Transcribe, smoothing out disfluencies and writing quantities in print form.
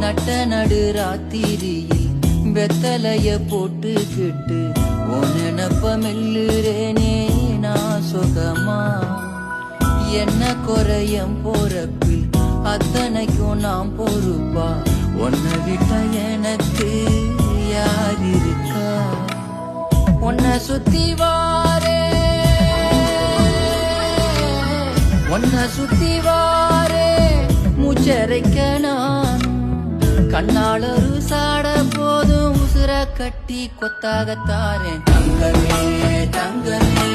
நட்ட நடு ராத்திரியில் வெத்தலைய போட்டுக்கிட்டு உன் நினப்ப மெல்லுறேனே நான் சுகமா. என்ன குறையம் போறப்பில் அத்தனைக்கும் நாம் பொறுப்பா. உன்னை விட்ட எனக்கு யார் இருக்கா? உன்னை சுத்தி வாரே மூச்சரைக்க நான் கண்ணால் ஒரு சாட போதும் உசுர கட்டி கொத்தாகத்தாரேன். தங்கமே தங்கமே